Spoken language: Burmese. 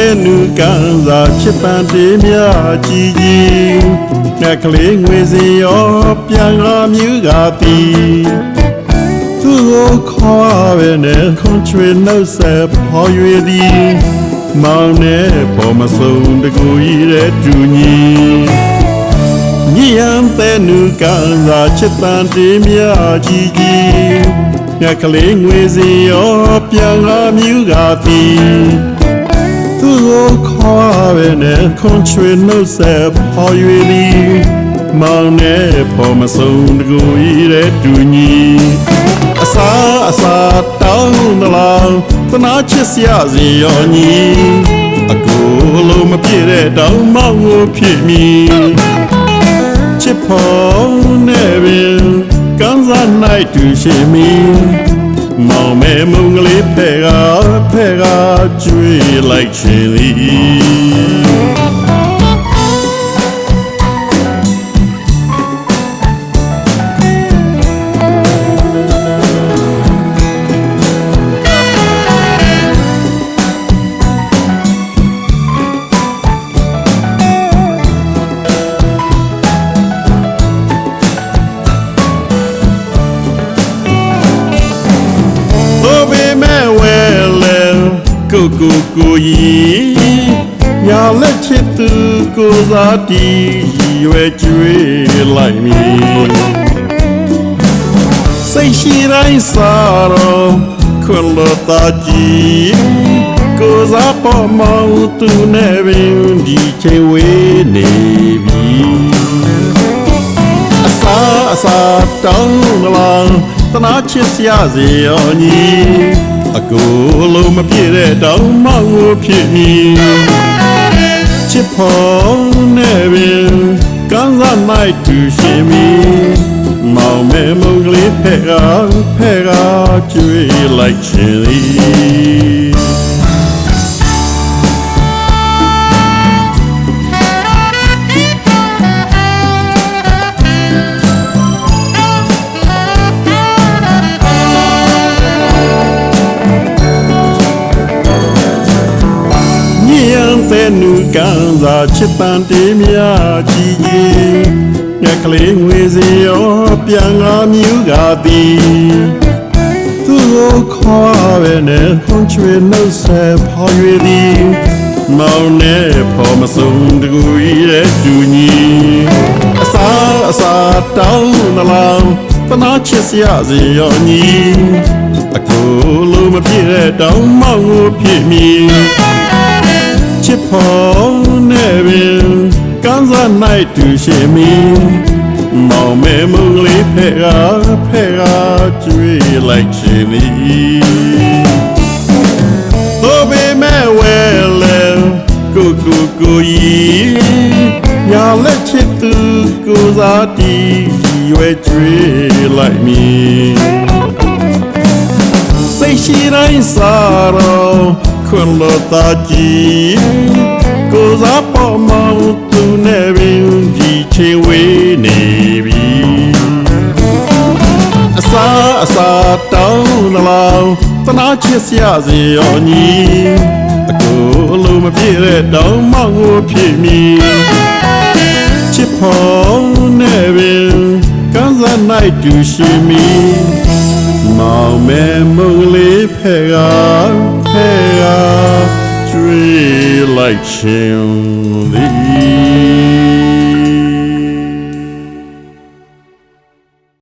တဲ့နူကန်စာချစ်ပန်တေးမြကြည်ကြီးငါကလေးငွေစီရောပြန်လာမြူကသည်သူကိုခေါ်ပဲနဲ့ခွန်ချွေနှုတ်ဆက်ပေါ်၍သည်မောင်နဲ့ပေါ်မဆုံးတကူကြီးတဲ့တူညီညရန်တဲ့နူကန်စာချစ်ပန်တေးမြကြည်ကြီးငါကလေးငွေစီရောပြန်လာမြူကသည်သူကိုခေါ်ပဲနဲ့ခွန်ချွေနှုတ်ဆက်ပေါ်၍သည်မောင်နဲ့ပေါ်မဆုံးတကူကြီးတဲ့တူညီအစာတောင်းတလားသနာချစ်စရာစီရောညီအကိုလုံးမပြည့်တဲ့တောင်းမောင်ကိုဖြစ်မိချစ်ဖို့နဲ့ပင်ကန်းစားနိုင်တူရှိမိမောင်မဲမုံကလေးဖဲကကျွေးလိုက်ချင်သည်ကိုကြီးညာလက်ချစ်သူကိုစားတီရွယ်ကျွေးလိုက်မည်စိတ်ရှိတိုင်းစားတော့ခွန်လို့တာကြီးကိုစားပေါ်မောင်သူနဲ့ပင်ဒီချိန်ဝေးနေပြီအစာတောင်းလာတနာချစ်စရာစီရောညီအကိုလုံးမပြည့်တဲ့တောင်မောင်ကိုဖြစ်မိချစ်ဖို့နဲ့ပင်ကန်းစားနိုင်သူရှိမိမောင်မဲမုံကလေးဖဲကကျွေးလိုက်ချင်သည်တဲ့နူကန်စာချစ်ပန်တေးမြကြည်ကြီးငါကလေးငွေစီရောပြန်လာမြူကသည်သူကိုခေါ်ပဲနဲ့ခွန်ချွေနှုတ်ဆက်ပေါ်၍သည်မောင်နဲ့ပေါ်မဆုံးတကူကြီးတဲ့တူညီအစာတောင်းတလားတနာချစ်စရာစီရောညီအကိုလုံးမပြည့်တဲ့တောင်းမောင်ကိုဖြစ်မိချစ်ဖို့နဲ့ပင်ကန်းစားနိုင်တူရှိမိမောင်မဲမုံလေးဖဲကကျွေးလိုက်ချင်သည်တော့ပေမဲ့ဝဲလဲကိုကြီးညာလက်ချစ်သူကိုစားတီရွယ်ကျွေးလိုက်မည်စိတ်ရှိတိုင်းစားတော့ခွန်လို့တာကြီးကိုစားပေါ်မောင်သူနဲ့ပင်ဒီချိန်ဝေးနေပြီအစာတောင်းတလားတနာချစ်စရာစီရောညီအကိုလုံးမပြည့်တဲ့တောင်းမောင်ကိုဖြစ်မိချစ်ဖို့နဲ့ပင်ကန်းစားနိုင်တူရှိမိမောင်မဲမုံလေးဖဲကကျွေးလိုက်ချင်သည်